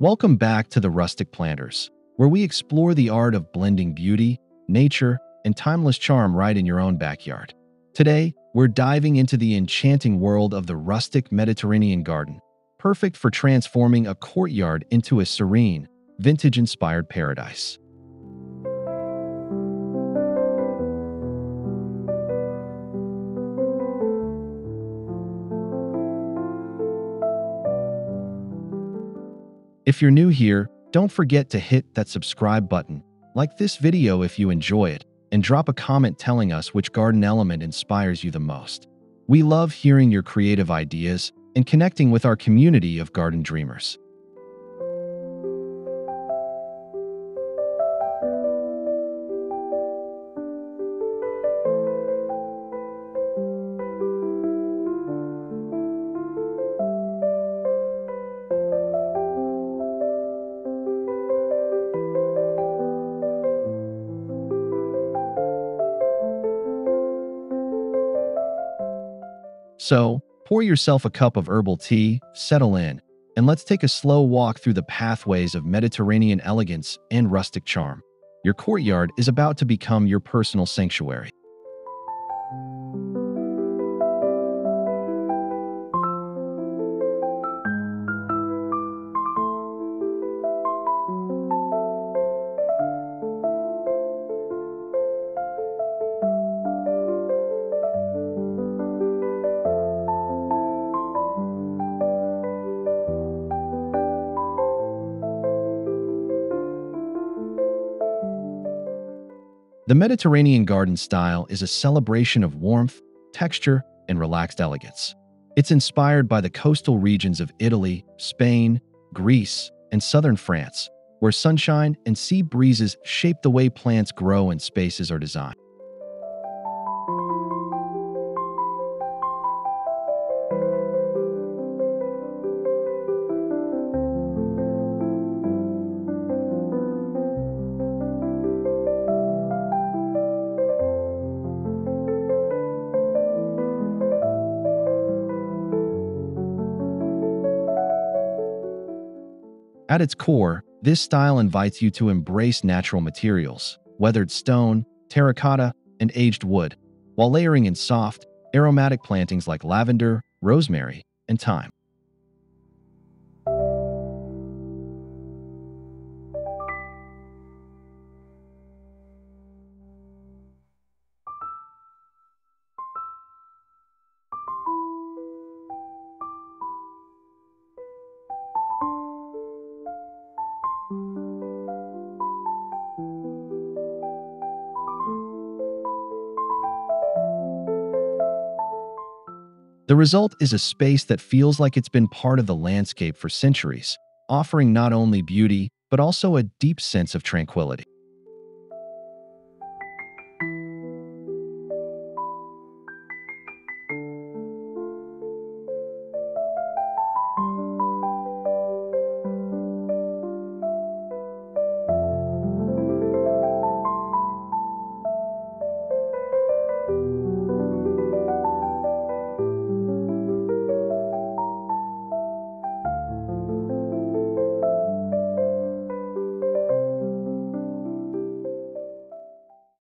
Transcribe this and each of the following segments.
Welcome back to the Rustic Planters, where we explore the art of blending beauty, nature, and timeless charm right in your own backyard. Today, we're diving into the enchanting world of the Rustic Mediterranean Garden, perfect for transforming a courtyard into a serene, vintage-inspired paradise. If you're new here, don't forget to hit that subscribe button, like this video if you enjoy it, and drop a comment telling us which garden element inspires you the most. We love hearing your creative ideas and connecting with our community of garden dreamers. So, pour yourself a cup of herbal tea, settle in, and let's take a slow walk through the pathways of Mediterranean elegance and rustic charm. Your courtyard is about to become your personal sanctuary. The Mediterranean garden style is a celebration of warmth, texture, and relaxed elegance. It's inspired by the coastal regions of Italy, Spain, Greece, and southern France, where sunshine and sea breezes shape the way plants grow and spaces are designed. At its core, this style invites you to embrace natural materials, weathered stone, terracotta, and aged wood, while layering in soft, aromatic plantings like lavender, rosemary, and thyme. The result is a space that feels like it's been part of the landscape for centuries, offering not only beauty, but also a deep sense of tranquility.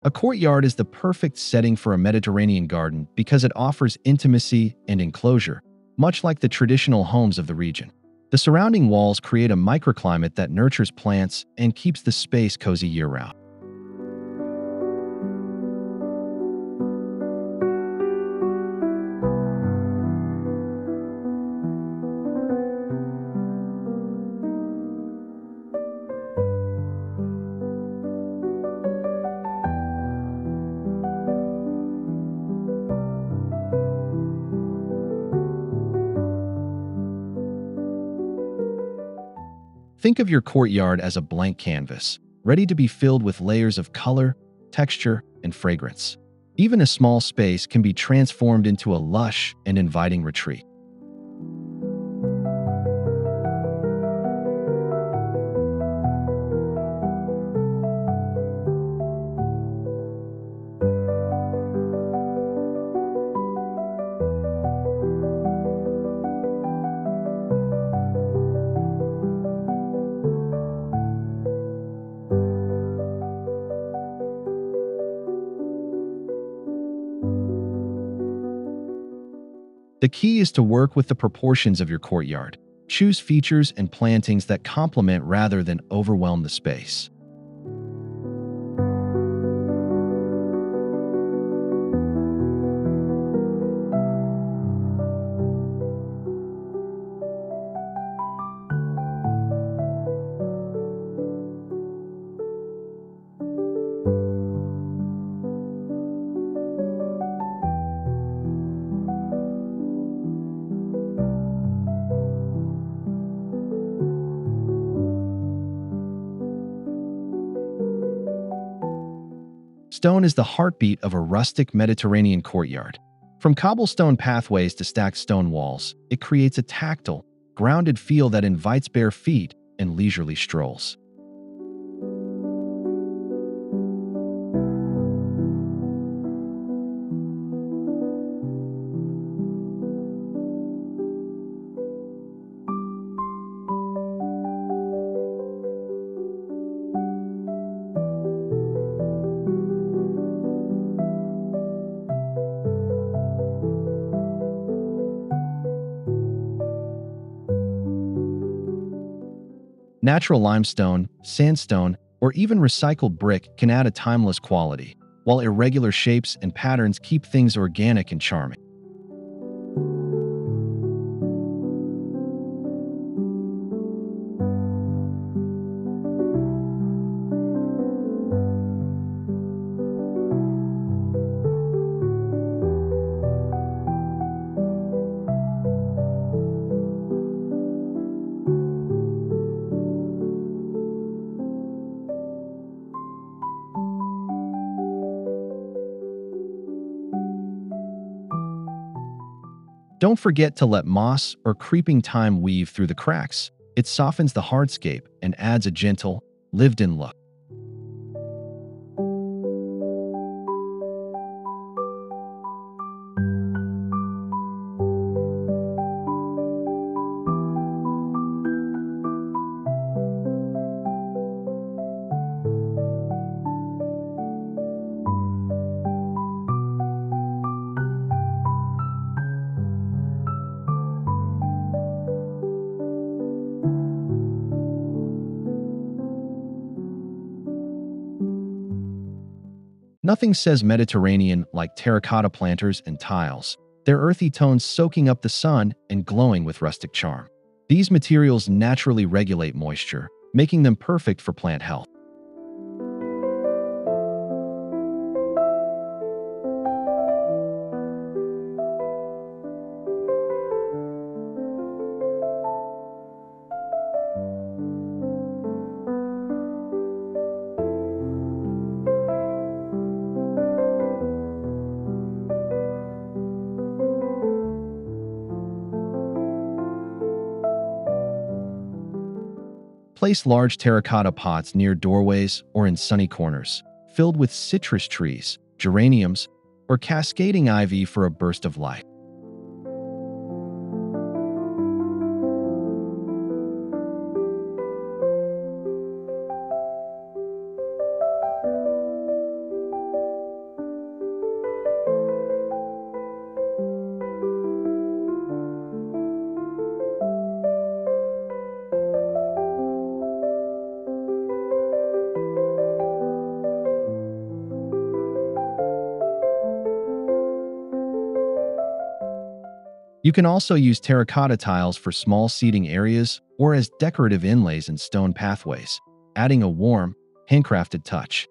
A courtyard is the perfect setting for a Mediterranean garden because it offers intimacy and enclosure, much like the traditional homes of the region. The surrounding walls create a microclimate that nurtures plants and keeps the space cozy year-round. Think of your courtyard as a blank canvas, ready to be filled with layers of color, texture, and fragrance. Even a small space can be transformed into a lush and inviting retreat. The key is to work with the proportions of your courtyard. Choose features and plantings that complement rather than overwhelm the space. Stone is the heartbeat of a rustic Mediterranean courtyard. From cobblestone pathways to stacked stone walls, it creates a tactile, grounded feel that invites bare feet and leisurely strolls. Natural limestone, sandstone, or even recycled brick can add a timeless quality, while irregular shapes and patterns keep things organic and charming. Don't forget to let moss or creeping thyme weave through the cracks. It softens the hardscape and adds a gentle, lived-in look. Nothing says Mediterranean like terracotta planters and tiles, their earthy tones soaking up the sun and glowing with rustic charm. These materials naturally regulate moisture, making them perfect for plant health. Place large terracotta pots near doorways or in sunny corners, filled with citrus trees, geraniums, or cascading ivy for a burst of light. You can also use terracotta tiles for small seating areas or as decorative inlays in stone pathways, adding a warm, handcrafted touch.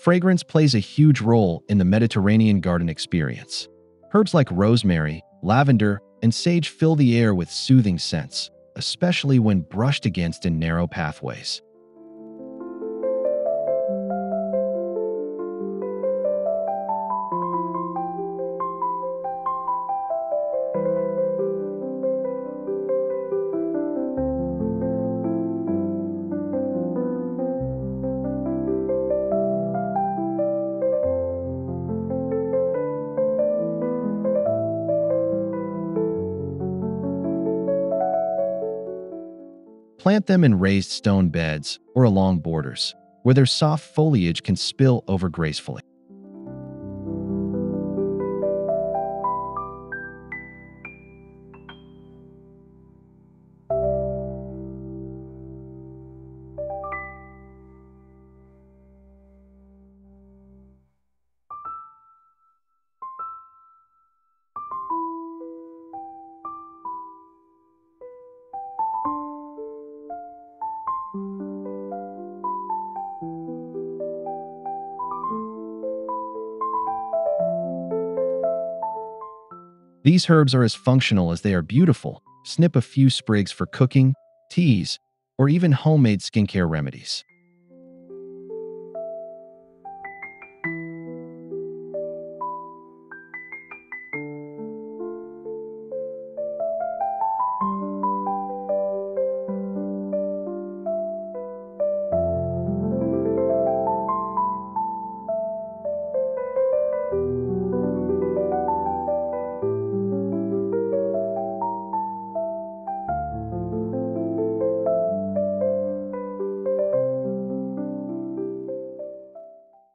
Fragrance plays a huge role in the Mediterranean garden experience. Herbs like rosemary, lavender, and sage fill the air with soothing scents, especially when brushed against in narrow pathways. Plant them in raised stone beds or along borders, where their soft foliage can spill over gracefully. These herbs are as functional as they are beautiful. Snip a few sprigs for cooking, teas, or even homemade skincare remedies.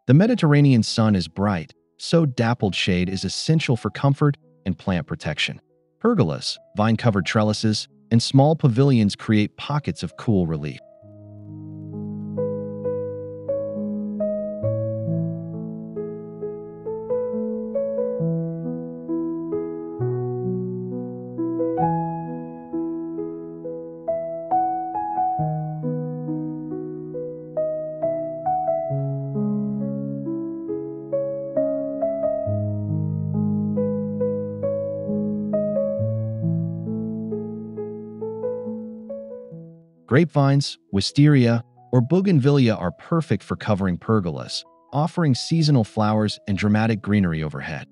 The Mediterranean sun is bright, so dappled shade is essential for comfort and plant protection. Pergolas, vine-covered trellises, and small pavilions create pockets of cool relief. Grapevines, wisteria, or bougainvillea are perfect for covering pergolas, offering seasonal flowers and dramatic greenery overhead.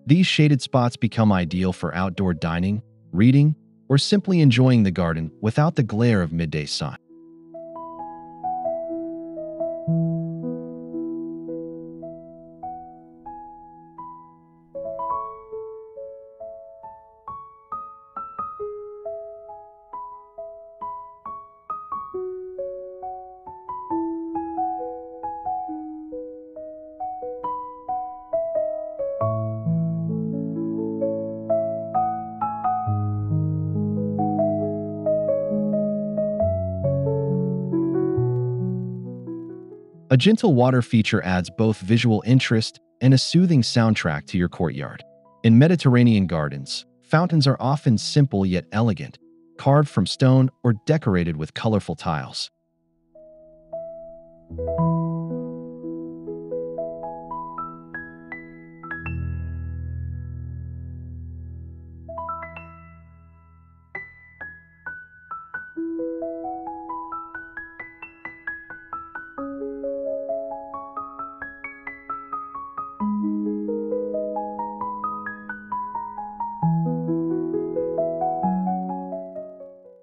These shaded spots become ideal for outdoor dining, reading, or simply enjoying the garden without the glare of midday sun. A gentle water feature adds both visual interest and a soothing soundtrack to your courtyard. In Mediterranean gardens, fountains are often simple yet elegant, carved from stone or decorated with colorful tiles.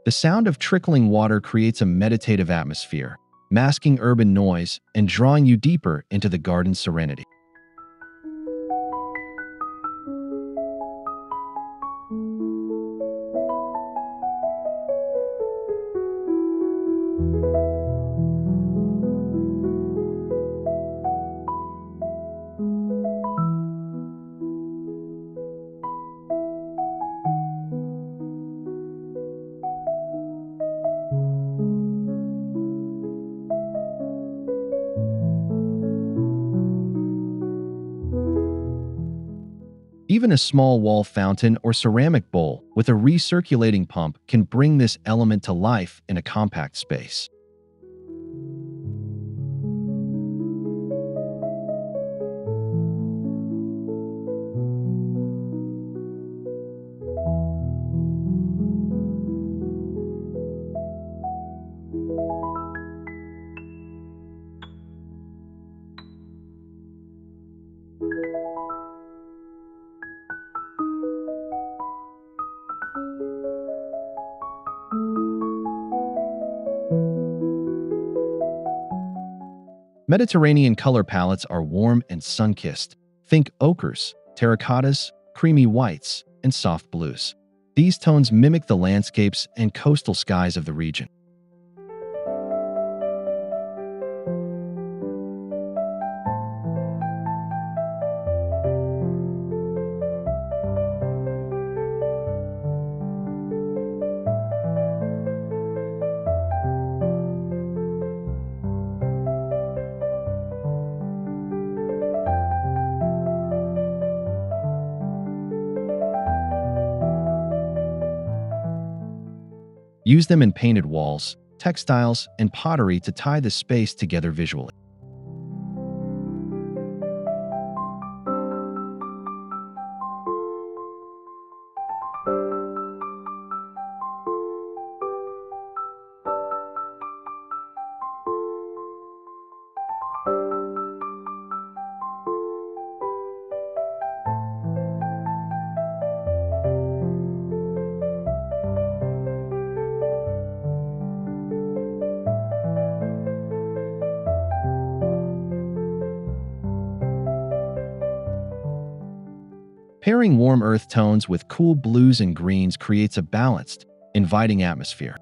The sound of trickling water creates a meditative atmosphere, masking urban noise and drawing you deeper into the garden's serenity. Even a small wall fountain or ceramic bowl with a recirculating pump can bring this element to life in a compact space. Mediterranean color palettes are warm and sun-kissed. Think ochres, terracottas, creamy whites, and soft blues. These tones mimic the landscapes and coastal skies of the region. Use them in painted walls, textiles, and pottery to tie the space together visually. Pairing warm earth tones with cool blues and greens creates a balanced, inviting atmosphere.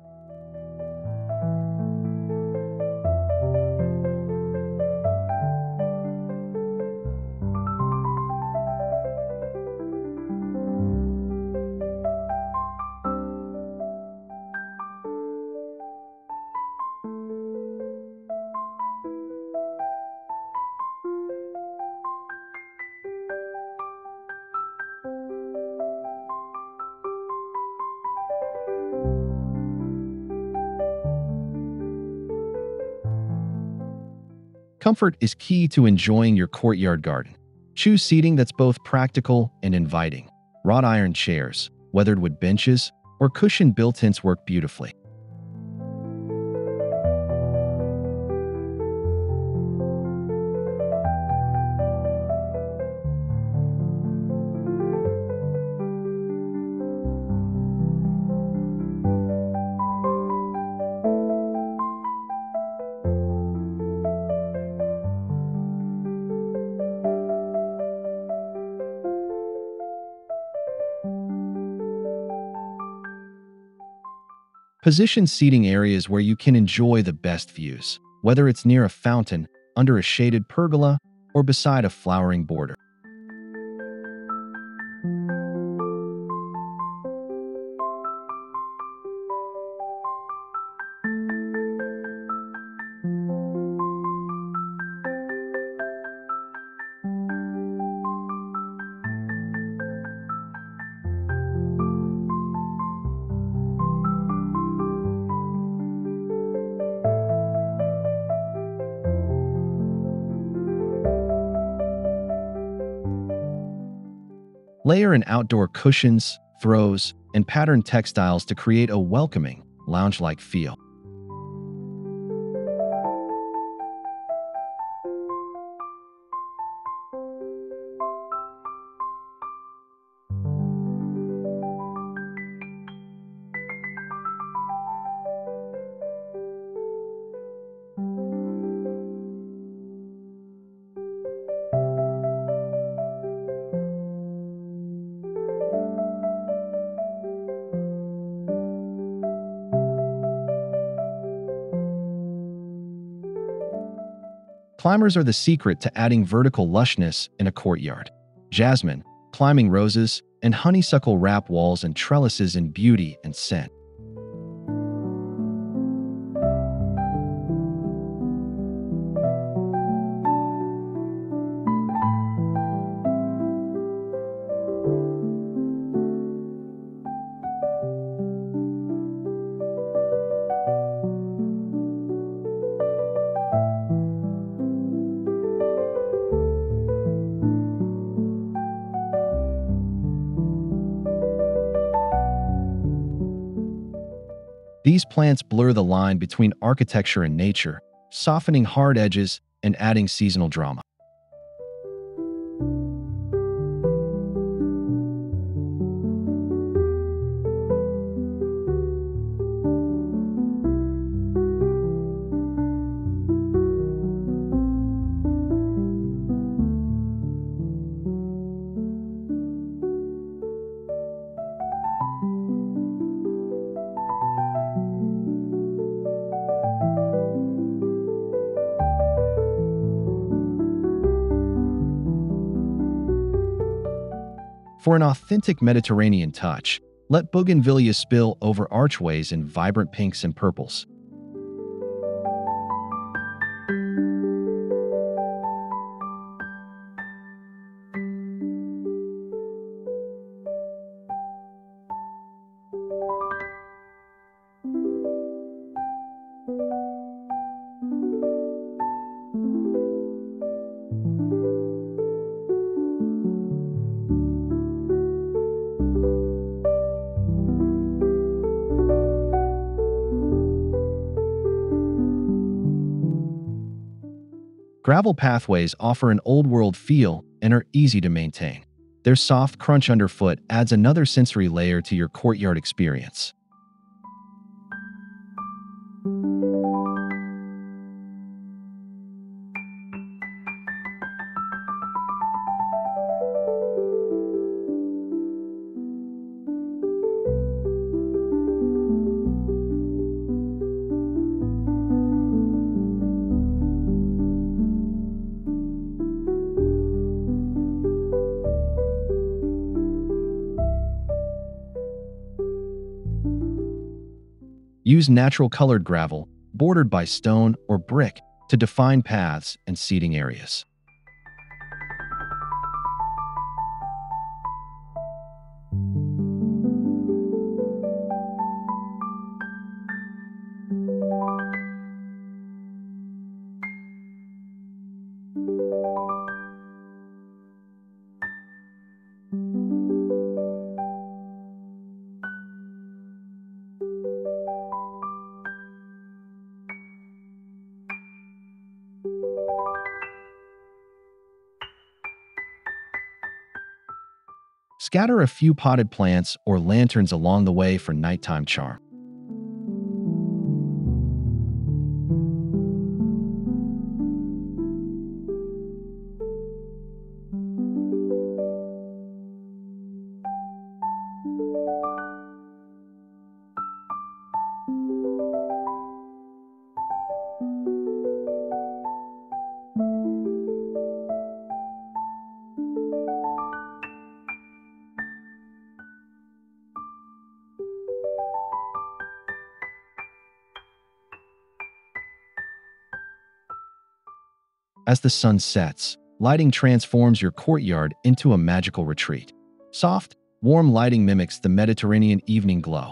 Comfort is key to enjoying your courtyard garden. Choose seating that's both practical and inviting. Wrought iron chairs, weathered wood benches, or cushioned built-ins work beautifully. Position seating areas where you can enjoy the best views, whether it's near a fountain, under a shaded pergola, or beside a flowering border. Layer in outdoor cushions, throws, and patterned textiles to create a welcoming, lounge-like feel. Climbers are the secret to adding vertical lushness in a courtyard. Jasmine, climbing roses, and honeysuckle wrap walls and trellises in beauty and scent. These plants blur the line between architecture and nature, softening hard edges and adding seasonal drama. For an authentic Mediterranean touch, let bougainvillea spill over archways in vibrant pinks and purples. Gravel pathways offer an old-world feel and are easy to maintain. Their soft crunch underfoot adds another sensory layer to your courtyard experience. Use natural colored gravel, bordered by stone or brick, to define paths and seating areas. Scatter a few potted plants or lanterns along the way for nighttime charm. As the sun sets, lighting transforms your courtyard into a magical retreat. Soft, warm lighting mimics the Mediterranean evening glow.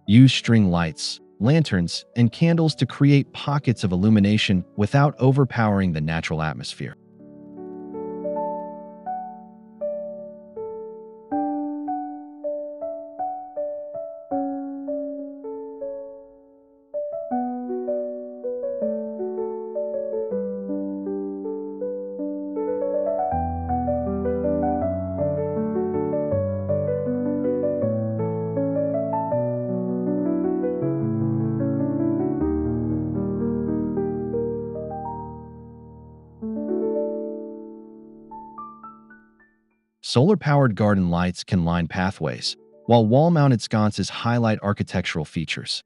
Use string lights, lanterns, and candles to create pockets of illumination without overpowering the natural atmosphere. Solar-powered garden lights can line pathways, while wall-mounted sconces highlight architectural features.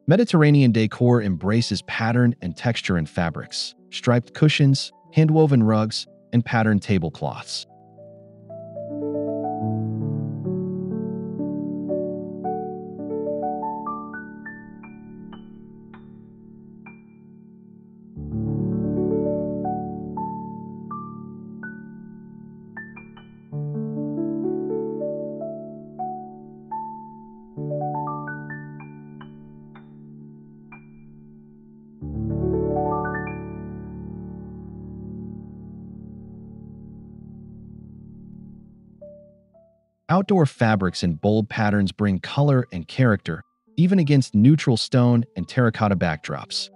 Mediterranean decor embraces pattern and texture in fabrics, striped cushions, hand-woven rugs, and patterned tablecloths. Outdoor fabrics and bold patterns bring color and character, even against neutral stone and terracotta backdrops.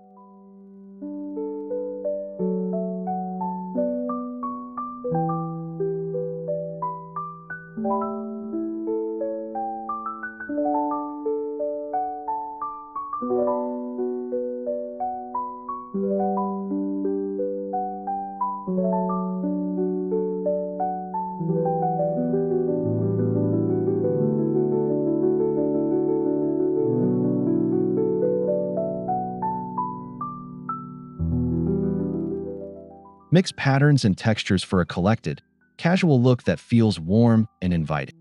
Mix patterns and textures for a collected, casual look that feels warm and inviting.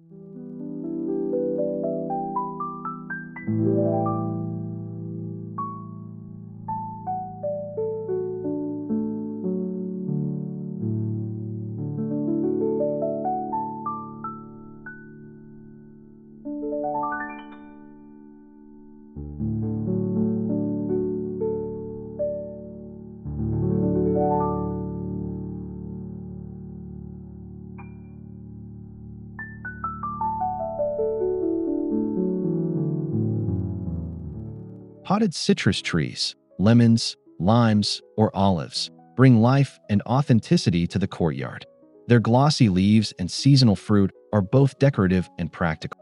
Potted citrus trees, lemons, limes, or olives bring life and authenticity to the courtyard. Their glossy leaves and seasonal fruit are both decorative and practical.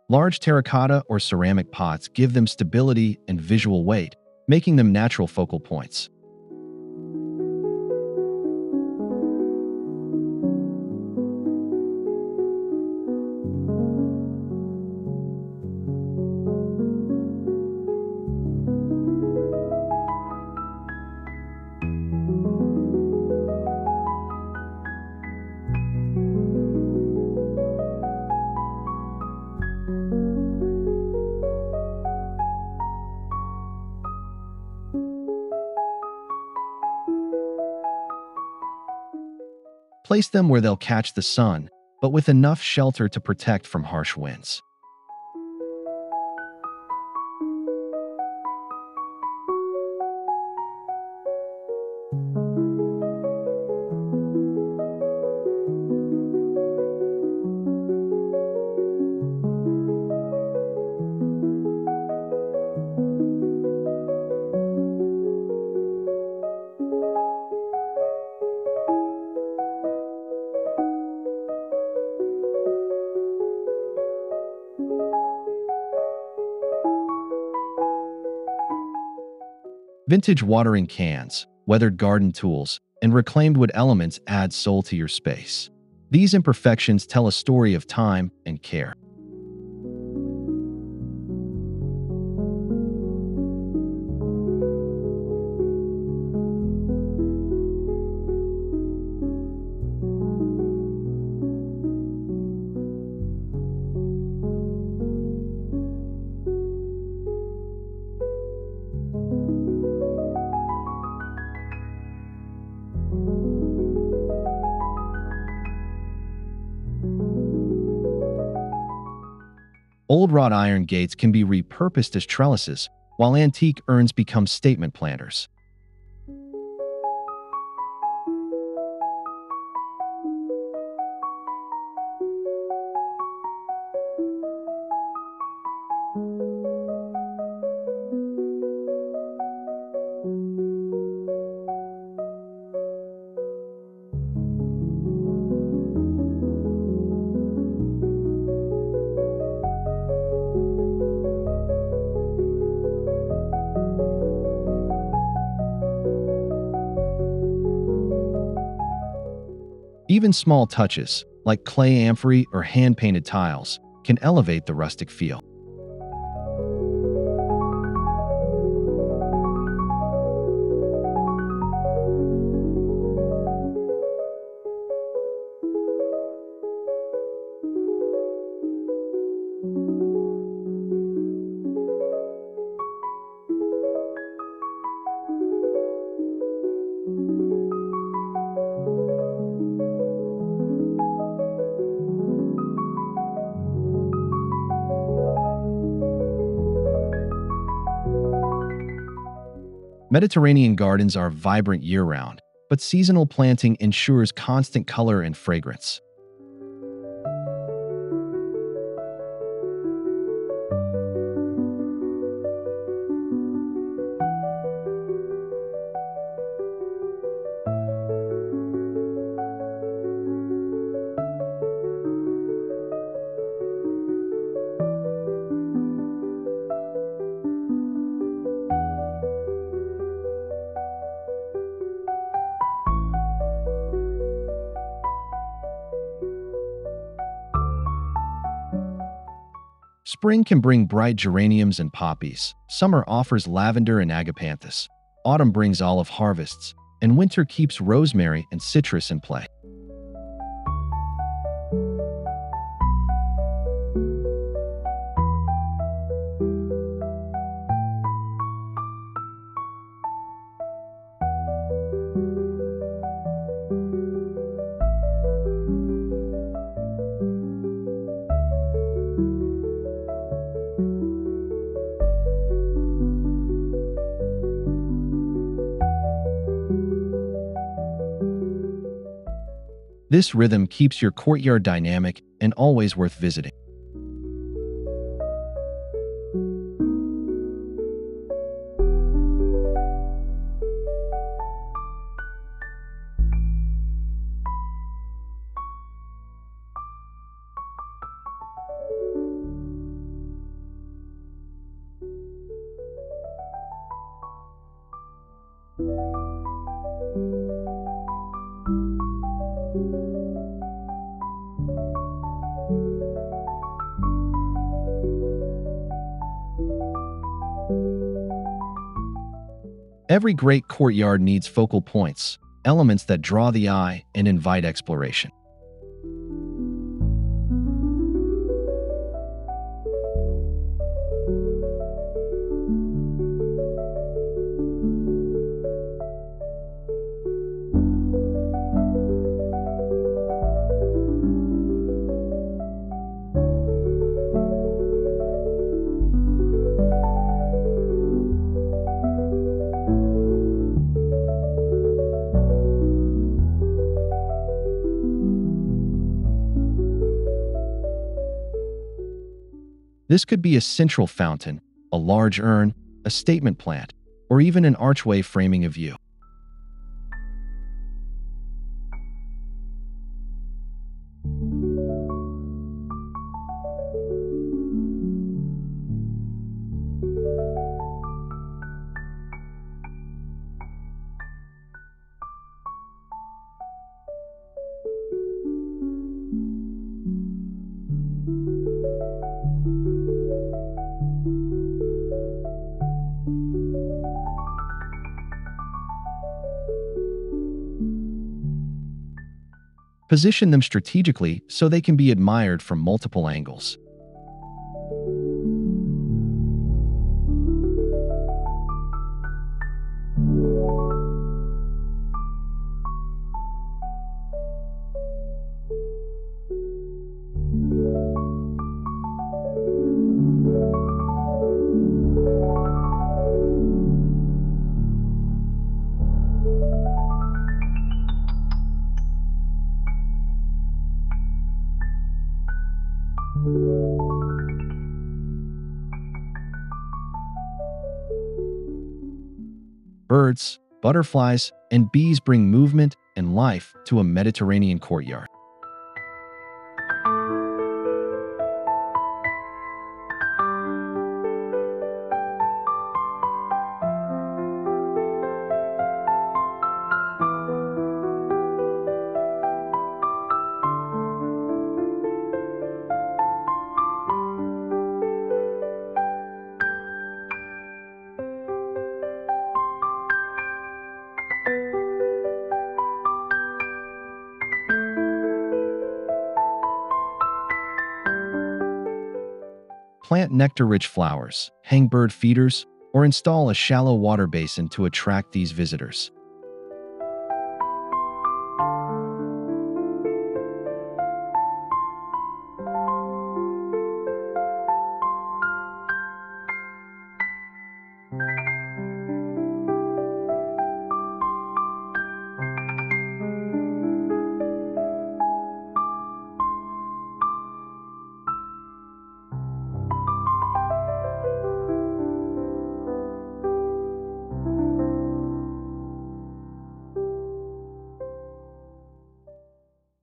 Large terracotta or ceramic pots give them stability and visual weight, making them natural focal points. Place them where they'll catch the sun, but with enough shelter to protect from harsh winds. Vintage watering cans, weathered garden tools, and reclaimed wood elements add soul to your space. These imperfections tell a story of time and care. Old wrought iron gates can be repurposed as trellises, while antique urns become statement planters. Even small touches, like clay amphory or hand-painted tiles, can elevate the rustic feel. Mediterranean gardens are vibrant year-round, but seasonal planting ensures constant color and fragrance. Spring can bring bright geraniums and poppies, summer offers lavender and agapanthus, autumn brings olive harvests, and winter keeps rosemary and citrus in play. This rhythm keeps your courtyard dynamic and always worth visiting. Every great courtyard needs focal points, elements that draw the eye and invite exploration. This could be a central fountain, a large urn, a statement plant, or even an archway framing a view. Position them strategically so they can be admired from multiple angles. Birds, butterflies, and bees bring movement and life to a Mediterranean courtyard. Plant nectar-rich flowers, hang bird feeders, or install a shallow water basin to attract these visitors.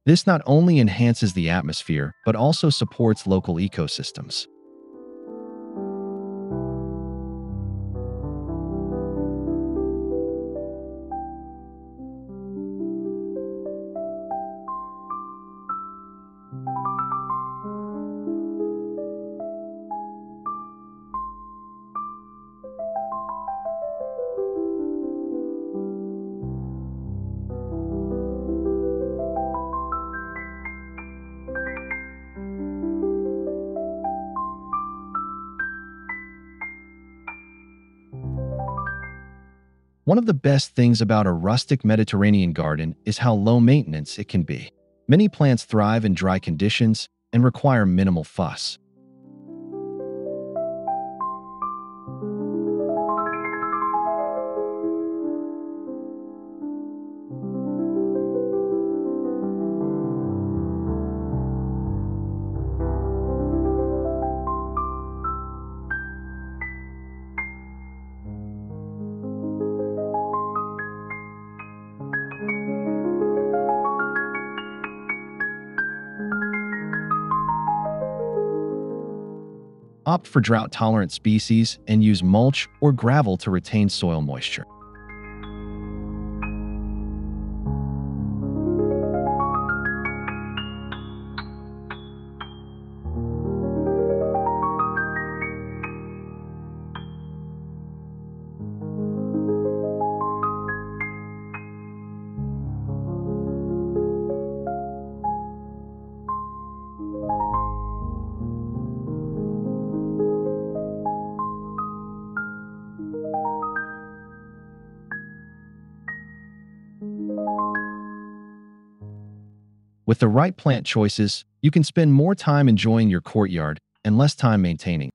This not only enhances the atmosphere, but also supports local ecosystems. One of the best things about a rustic Mediterranean garden is how low maintenance it can be. Many plants thrive in dry conditions and require minimal fuss. Opt for drought-tolerant species and use mulch or gravel to retain soil moisture. With the right plant choices, you can spend more time enjoying your courtyard and less time maintaining.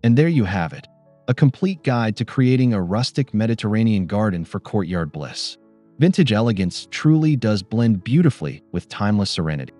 And there you have it, a complete guide to creating a rustic Mediterranean garden for courtyard bliss. Vintage elegance truly does blend beautifully with timeless serenity.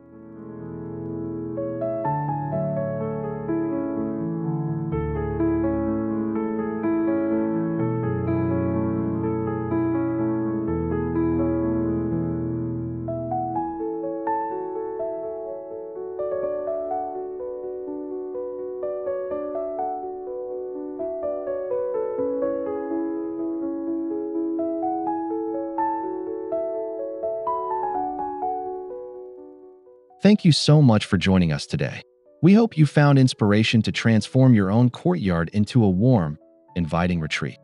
Thank you so much for joining us today. We hope you found inspiration to transform your own courtyard into a warm, inviting retreat.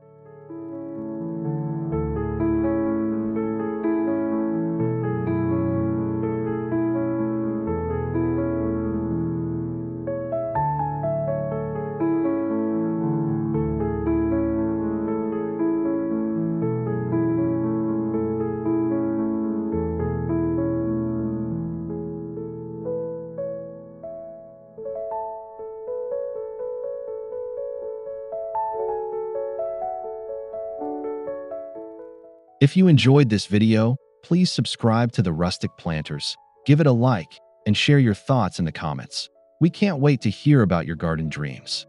If you enjoyed this video, please subscribe to the Rustic Planters, give it a like, and share your thoughts in the comments. We can't wait to hear about your garden dreams.